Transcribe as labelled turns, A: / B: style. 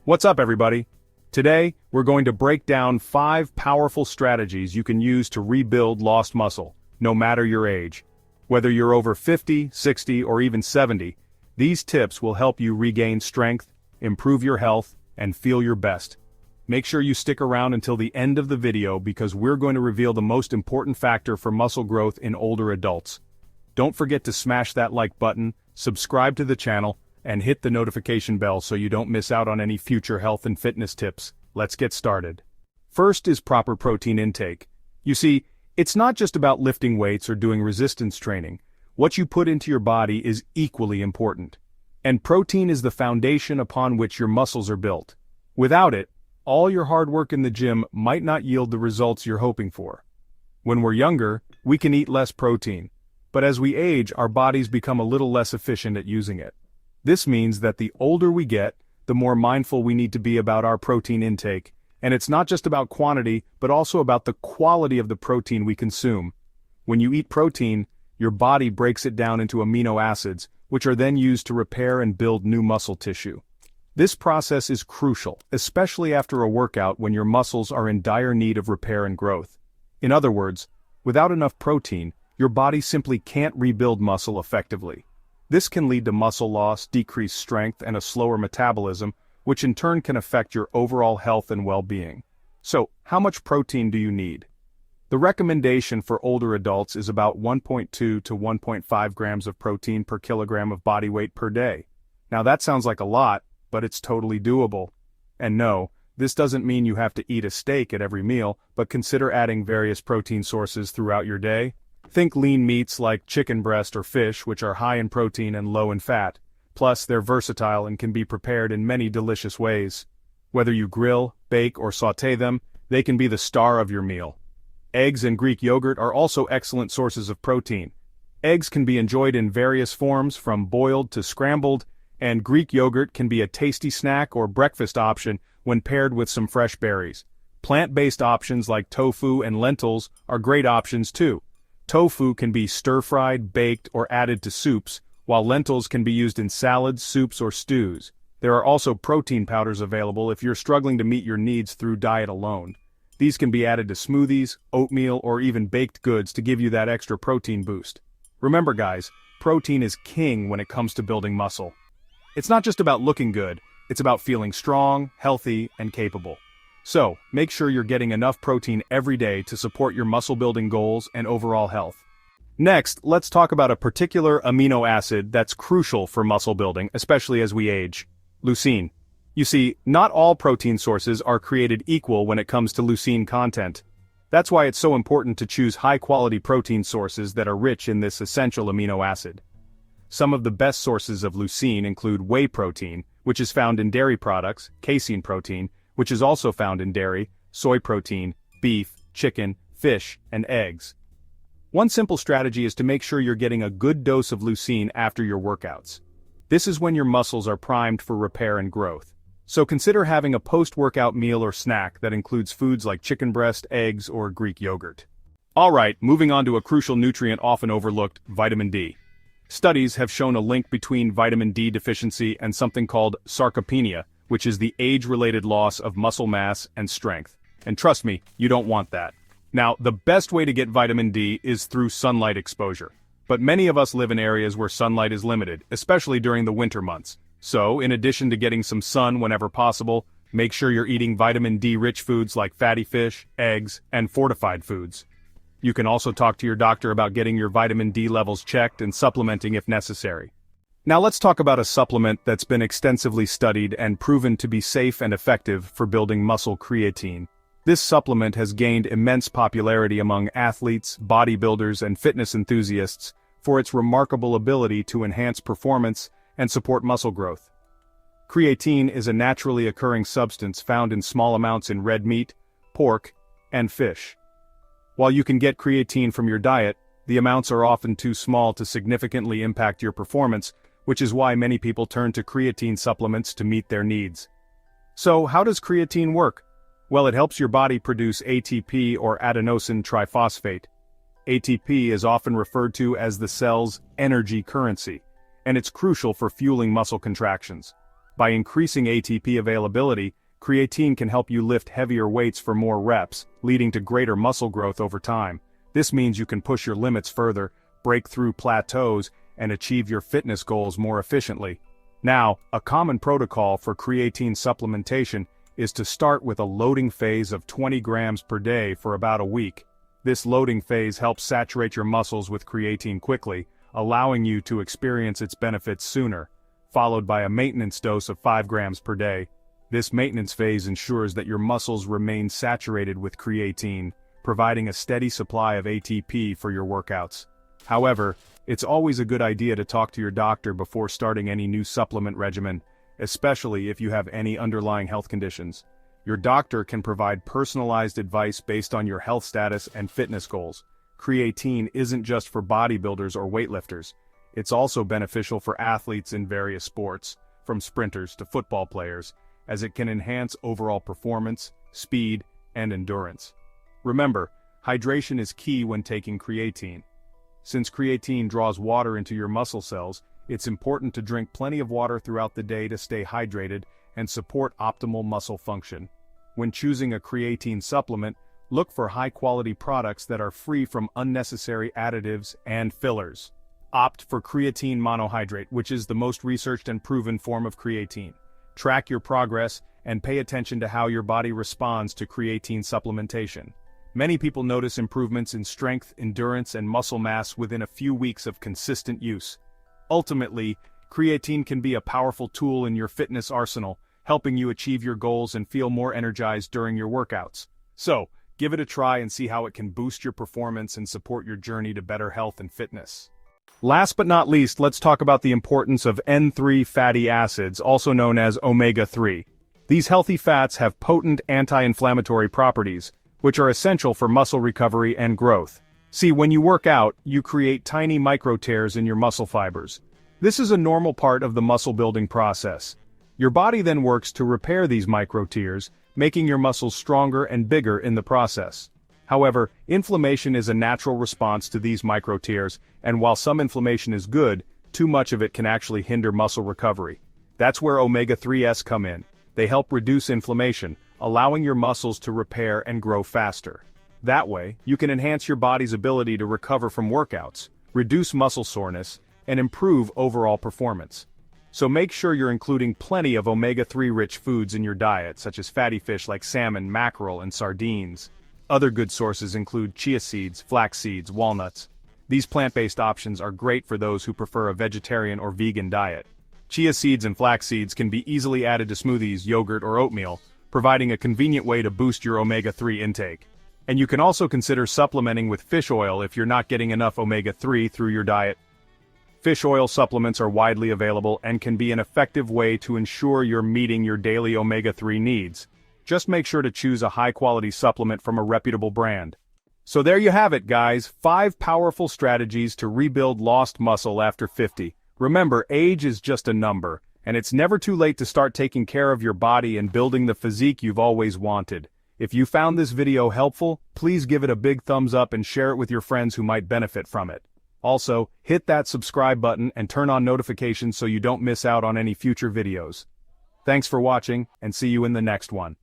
A: What's up, everybody? Today, we're going to break down 5 powerful strategies you can use to rebuild lost muscle, no matter your age. Whether you're over 50, 60, or even 70, these tips will help you regain strength, improve your health, and feel your best. Make sure you stick around until the end of the video because we're going to reveal the most important factor for muscle growth in older adults. Don't forget to smash that like button, subscribe to the channel, and hit the notification bell so you don't miss out on any future health and fitness tips. Let's get started. First is proper protein intake. You see, it's not just about lifting weights or doing resistance training. What you put into your body is equally important. And protein is the foundation upon which your muscles are built. Without it, all your hard work in the gym might not yield the results you're hoping for. When we're younger, we can eat less protein. But as we age, our bodies become a little less efficient at using it. This means that the older we get, the more mindful we need to be about our protein intake, and it's not just about quantity, but also about the quality of the protein we consume. When you eat protein, your body breaks it down into amino acids, which are then used to repair and build new muscle tissue. This process is crucial, especially after a workout when your muscles are in dire need of repair and growth. In other words, without enough protein, your body simply can't rebuild muscle effectively. This can lead to muscle loss, decreased strength, and a slower metabolism, which in turn can affect your overall health and well-being. So, how much protein do you need? The recommendation for older adults is about 1.2 to 1.5 grams of protein per kilogram of body weight per day. Now that sounds like a lot, but it's totally doable. And no, this doesn't mean you have to eat a steak at every meal, but consider adding various protein sources throughout your day. Think lean meats like chicken breast or fish, which are high in protein and low in fat. Plus, they're versatile and can be prepared in many delicious ways. Whether you grill, bake, or sauté them, they can be the star of your meal. Eggs and Greek yogurt are also excellent sources of protein. Eggs can be enjoyed in various forms, from boiled to scrambled, and Greek yogurt can be a tasty snack or breakfast option when paired with some fresh berries. Plant-based options like tofu and lentils are great options too. Tofu can be stir-fried, baked, or added to soups, while lentils can be used in salads, soups, or stews. There are also protein powders available if you're struggling to meet your needs through diet alone. These can be added to smoothies, oatmeal, or even baked goods to give you that extra protein boost. Remember guys, protein is king when it comes to building muscle. It's not just about looking good, it's about feeling strong, healthy, and capable. So, make sure you're getting enough protein every day to support your muscle-building goals and overall health. Next, let's talk about a particular amino acid that's crucial for muscle building, especially as we age: leucine. You see, not all protein sources are created equal when it comes to leucine content. That's why it's so important to choose high-quality protein sources that are rich in this essential amino acid. Some of the best sources of leucine include whey protein, which is found in dairy products, casein protein, which is also found in dairy, soy protein, beef, chicken, fish, and eggs. One simple strategy is to make sure you're getting a good dose of leucine after your workouts. This is when your muscles are primed for repair and growth. So consider having a post-workout meal or snack that includes foods like chicken breast, eggs, or Greek yogurt. Alright, moving on to a crucial nutrient often overlooked: vitamin D. Studies have shown a link between vitamin D deficiency and something called sarcopenia, which is the age-related loss of muscle mass and strength. And trust me, you don't want that. Now, the best way to get vitamin D is through sunlight exposure. But many of us live in areas where sunlight is limited, especially during the winter months. So, in addition to getting some sun whenever possible, make sure you're eating vitamin D-rich foods like fatty fish, eggs, and fortified foods. You can also talk to your doctor about getting your vitamin D levels checked and supplementing if necessary. Now let's talk about a supplement that's been extensively studied and proven to be safe and effective for building muscle: creatine. This supplement has gained immense popularity among athletes, bodybuilders, and fitness enthusiasts for its remarkable ability to enhance performance and support muscle growth. Creatine is a naturally occurring substance found in small amounts in red meat, pork, and fish. While you can get creatine from your diet, the amounts are often too small to significantly impact your performance, which is why many people turn to creatine supplements to meet their needs. So, how does creatine work? Well, it helps your body produce ATP, or adenosine triphosphate. ATP is often referred to as the cell's energy currency, and it's crucial for fueling muscle contractions. By increasing ATP availability, creatine can help you lift heavier weights for more reps, leading to greater muscle growth over time. This means you can push your limits further, break through plateaus, and achieve your fitness goals more efficiently. Now, a common protocol for creatine supplementation is to start with a loading phase of 20 grams per day for about a week. This loading phase helps saturate your muscles with creatine quickly, allowing you to experience its benefits sooner, followed by a maintenance dose of 5 grams per day. This maintenance phase ensures that your muscles remain saturated with creatine, providing a steady supply of ATP for your workouts. However, it's always a good idea to talk to your doctor before starting any new supplement regimen, especially if you have any underlying health conditions. Your doctor can provide personalized advice based on your health status and fitness goals. Creatine isn't just for bodybuilders or weightlifters. It's also beneficial for athletes in various sports, from sprinters to football players, as it can enhance overall performance, speed, and endurance. Remember, hydration is key when taking creatine. Since creatine draws water into your muscle cells, it's important to drink plenty of water throughout the day to stay hydrated and support optimal muscle function. When choosing a creatine supplement, look for high-quality products that are free from unnecessary additives and fillers. Opt for creatine monohydrate, which is the most researched and proven form of creatine. Track your progress and pay attention to how your body responds to creatine supplementation. Many people notice improvements in strength, endurance, and muscle mass within a few weeks of consistent use. Ultimately, creatine can be a powerful tool in your fitness arsenal, helping you achieve your goals and feel more energized during your workouts. So, give it a try and see how it can boost your performance and support your journey to better health and fitness. Last but not least, let's talk about the importance of N3 fatty acids, also known as omega-3. These healthy fats have potent anti-inflammatory properties, which are essential for muscle recovery and growth. See, when you work out, you create tiny micro tears in your muscle fibers. This is a normal part of the muscle building process. Your body then works to repair these micro tears, making your muscles stronger and bigger in the process. However, inflammation is a natural response to these micro tears, and while some inflammation is good, too much of it can actually hinder muscle recovery. That's where omega-3s come in. They help reduce inflammation, allowing your muscles to repair and grow faster. That way, you can enhance your body's ability to recover from workouts, reduce muscle soreness, and improve overall performance. So make sure you're including plenty of omega-3 rich foods in your diet, such as fatty fish like salmon, mackerel, and sardines. Other good sources include chia seeds, flax seeds, walnuts. These plant-based options are great for those who prefer a vegetarian or vegan diet. Chia seeds and flax seeds can be easily added to smoothies, yogurt, or oatmeal, providing a convenient way to boost your omega-3 intake. And you can also consider supplementing with fish oil if you're not getting enough omega-3 through your diet. Fish oil supplements are widely available and can be an effective way to ensure you're meeting your daily omega-3 needs. Just make sure to choose a high-quality supplement from a reputable brand. So there you have it, guys, 5 powerful strategies to rebuild lost muscle after 50. Remember, age is just a number, and it's never too late to start taking care of your body and building the physique you've always wanted. If you found this video helpful, please give it a big thumbs up and share it with your friends who might benefit from it. Also, hit that subscribe button and turn on notifications so you don't miss out on any future videos. Thanks for watching, and see you in the next one.